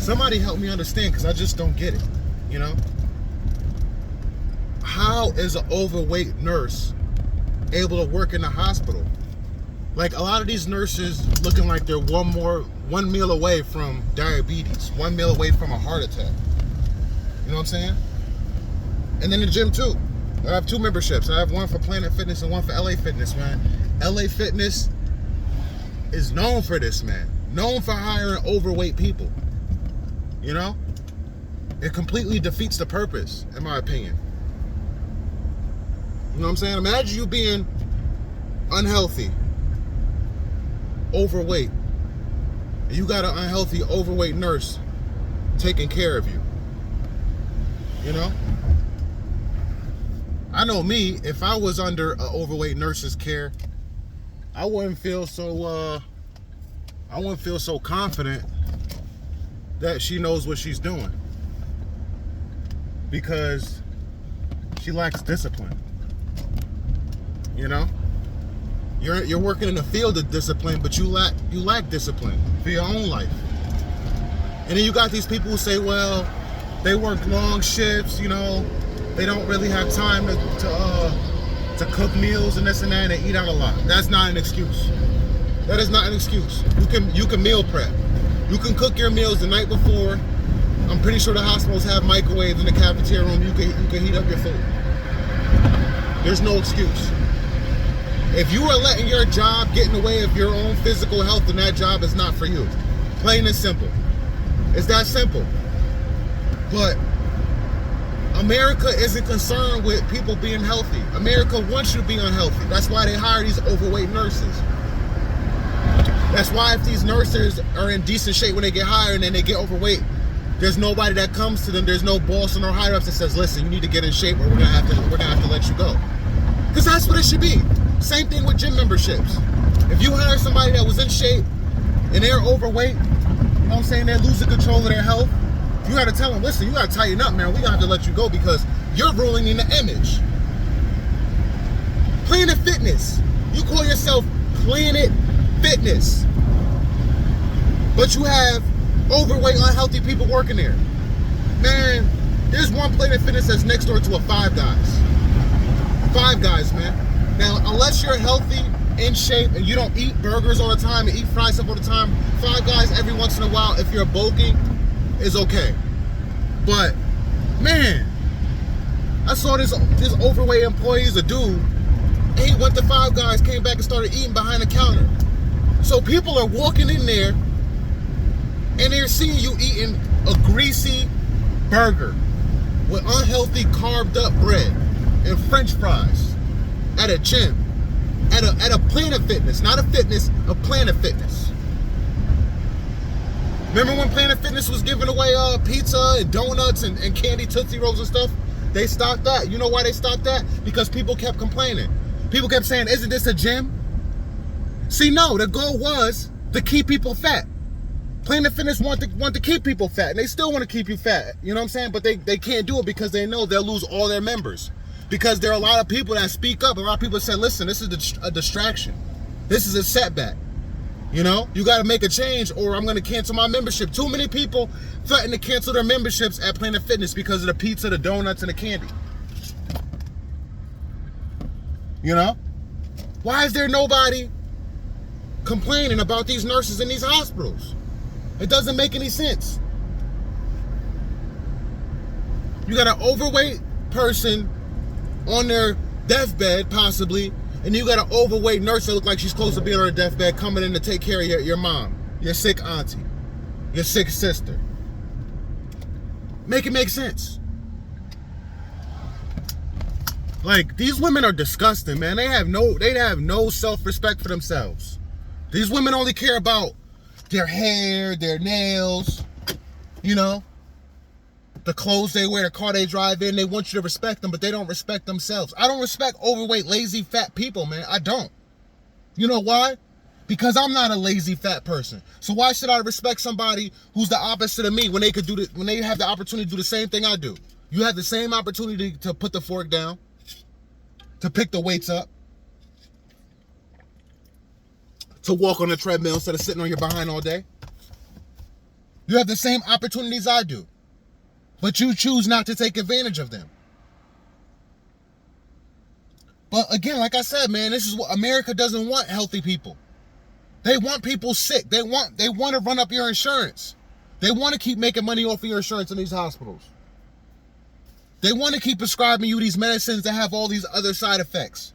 Somebody help me understand, because I just don't get it, you know? How is an overweight nurse able to work in the hospital? Like, a lot of these nurses looking like they're one meal away from diabetes, 1 meal away from a heart attack. You know what I'm saying? And then the gym too. I have 2 memberships. I have one for Planet Fitness and one for LA Fitness, man. LA Fitness is known for this, man. Known for hiring overweight people. You know? It completely defeats the purpose, in my opinion. You know what I'm saying? Imagine you being unhealthy, overweight, and you got an unhealthy, overweight nurse taking care of you. You know? I know me, if I was under an overweight nurse's care, I wouldn't feel so confident that she knows what she's doing, because she lacks discipline. You know? You're working in a field of discipline, but you lack discipline for your own life. And then you got these people who say, well, they work long shifts, you know, they don't really have time to cook meals and this and that, and they eat out a lot. That's not an excuse. That is not an excuse. You can meal prep. You can cook your meals the night before. I'm pretty sure the hospitals have microwaves in the cafeteria room. You can heat up your food. There's no excuse. If you are letting your job get in the way of your own physical health, then that job is not for you. Plain and simple. It's that simple. But America isn't concerned with people being healthy. America wants you to be unhealthy. That's why they hire these overweight nurses. That's why if these nurses are in decent shape when they get hired and then they get overweight, there's nobody that comes to them. There's no boss or no higher ups that says, listen, you need to get in shape or we're gonna have to let you go. Because that's what it should be. Same thing with gym memberships. If you hire somebody that was in shape and they're overweight, you know what I'm saying, they're losing control of their health, you gotta tell them, listen, you gotta tighten up, man. We gonna have to let you go because you're ruining the image. Planet Fitness. You call yourself Planet Fitness, but you have overweight, unhealthy people working there. Man, there's one Planet Fitness that's next door to a Five Guys. Five Guys, man. Now, unless you're healthy, in shape, and you don't eat burgers all the time and eat fried stuff all the time, Five Guys every once in a while, if you're bulking, is okay. But, man, I saw this overweight employee is a dude, and he went to Five Guys, came back and started eating behind the counter. So people are walking in there, and they're seeing you eating a greasy burger with unhealthy carved up bread and French fries at a gym, at a Planet Fitness, not a fitness, a Planet Fitness. Remember when Planet Fitness was giving away pizza and donuts and candy Tootsie Rolls and stuff? They stopped that. You know why they stopped that? Because people kept complaining. People kept saying, isn't this a gym? See, no, the goal was to keep people fat. Planet Fitness want to keep people fat, and they still want to keep you fat. You know what I'm saying? But they can't do it because they know they'll lose all their members. Because there are a lot of people that speak up. A lot of people say, listen, this is a distraction. This is a setback. You know, you got to make a change or I'm going to cancel my membership. Too many people threaten to cancel their memberships at Planet Fitness because of the pizza, the donuts, and the candy. You know? Why is there nobody complaining about these nurses in these hospitals? It doesn't make any sense. You got an overweight person on their deathbed, possibly, and you got an overweight nurse that looks like she's close to being on her deathbed coming in to take care of your mom, your sick auntie, your sick sister. Make it make sense. Like, these women are disgusting, man. They have no self-respect for themselves. These women only care about their hair, their nails, you know, the clothes they wear, the car they drive in. They want you to respect them, but they don't respect themselves. I don't respect overweight, lazy, fat people, man. I don't. You know why? Because I'm not a lazy, fat person. So why should I respect somebody who's the opposite of me when they have the opportunity to do the same thing I do? You have the same opportunity to put the fork down, to pick the weights up, to walk on a treadmill instead of sitting on your behind all day. You have the same opportunities I do, but you choose not to take advantage of them. But again, like I said, man, this is what America doesn't want: healthy people. They want people sick. They want to run up your insurance. They want to keep making money off of your insurance in these hospitals. They want to keep prescribing you these medicines that have all these other side effects.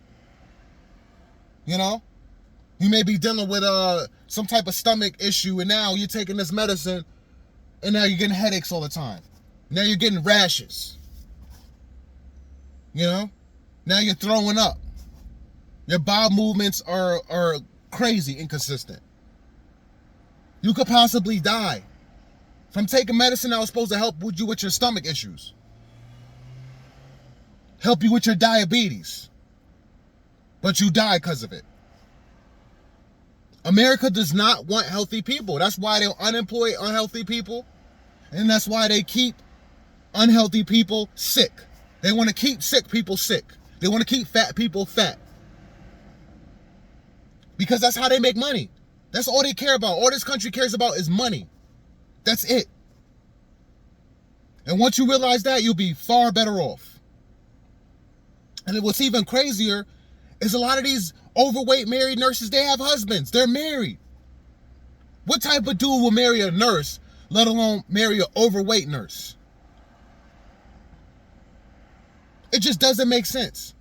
You know? You may be dealing with some type of stomach issue, and now you're taking this medicine, and now you're getting headaches all the time. Now you're getting rashes. You know? Now you're throwing up. Your bowel movements are crazy inconsistent. You could possibly die from taking medicine that was supposed to help you with your stomach issues. Help you with your diabetes. But you die because of it. America does not want healthy people. That's why they'll unemploy unhealthy people. And that's why they keep unhealthy people sick. They want to keep sick people sick. They want to keep fat people fat. Because that's how they make money. That's all they care about. All this country cares about is money. That's it. And once you realize that, you'll be far better off. And what's even crazier is a lot of these overweight married nurses, they have husbands. They're married. What type of dude will marry a nurse, let alone marry an overweight nurse? It just doesn't make sense.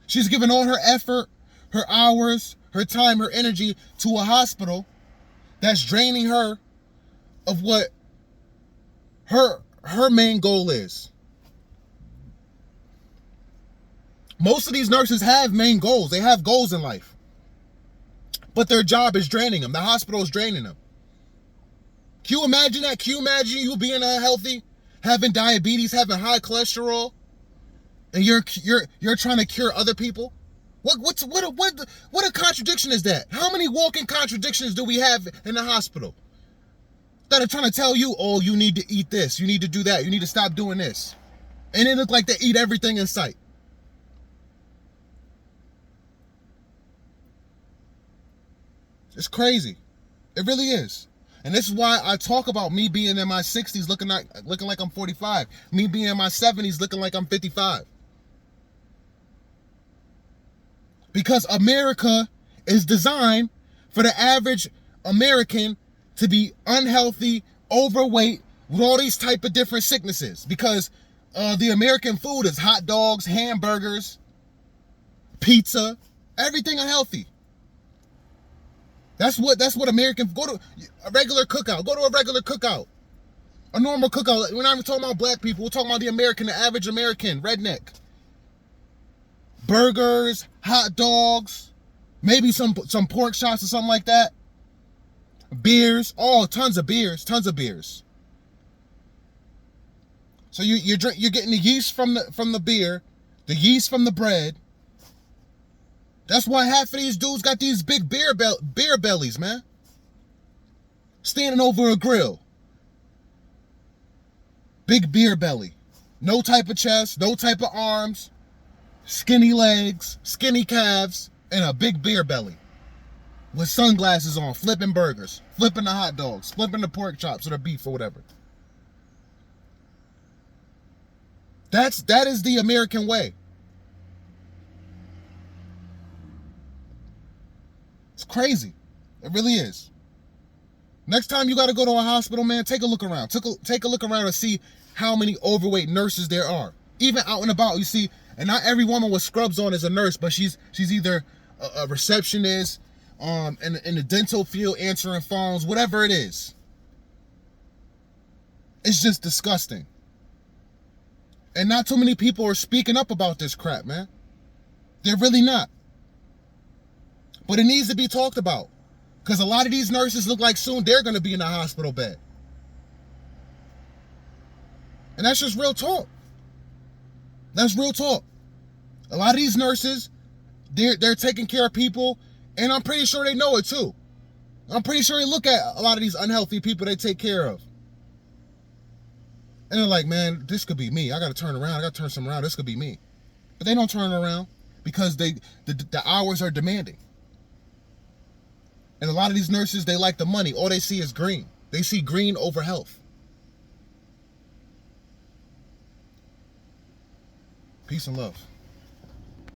She's giving all her effort, her hours, her time, her energy to a hospital that's draining her of what her main goal is. Most of these nurses have main goals. They have goals in life. But their job is draining them. The hospital is draining them. Can you imagine that? Can you imagine you being unhealthy, having diabetes, having high cholesterol, and you're trying to cure other people? What a contradiction is that? How many walking contradictions do we have in the hospital that are trying to tell you, oh, you need to eat this, you need to do that, you need to stop doing this, and they look like they eat everything in sight. It's crazy. It really is. And this is why I talk about me being in my 60s looking like I'm 45. Me being in my 70s looking like I'm 55. Because America is designed for the average American to be unhealthy, overweight, with all these type of different sicknesses. Because the American food is hot dogs, hamburgers, pizza, everything unhealthy. That's what Americans go to. A regular cookout. Go to a regular cookout. A normal cookout. We're not even talking about black people. We're talking about the average American, redneck. Burgers, hot dogs, maybe some pork chops or something like that. Beers. Oh, tons of beers. So you're getting the yeast from the beer, the yeast from the bread. That's why half of these dudes got these big beer bellies, man. Standing over a grill. Big beer belly. No type of chest, no type of arms, skinny legs, skinny calves, and a big beer belly. With sunglasses on, flipping burgers, flipping the hot dogs, flipping the pork chops or the beef or whatever. That is the American way. It's crazy. It really is. Next time you got to go to a hospital, man, take a look around. Take a look around and see how many overweight nurses there are. Even out and about, you see, and not every woman with scrubs on is a nurse, but she's either a receptionist, in the dental field, answering phones, whatever it is. It's just disgusting. And not too many people are speaking up about this crap, man. They're really not. But it needs to be talked about. Because a lot of these nurses look like soon they're going to be in a hospital bed. And that's just real talk. That's real talk. A lot of these nurses, they're taking care of people, and I'm pretty sure they know it too. I'm pretty sure they look at a lot of these unhealthy people they take care of. And they're like, man, this could be me. I got to turn around. I got to turn something around. This could be me. But they don't turn around because the hours are demanding. And a lot of these nurses, they like the money. All they see is green. They see green over health. Peace and love.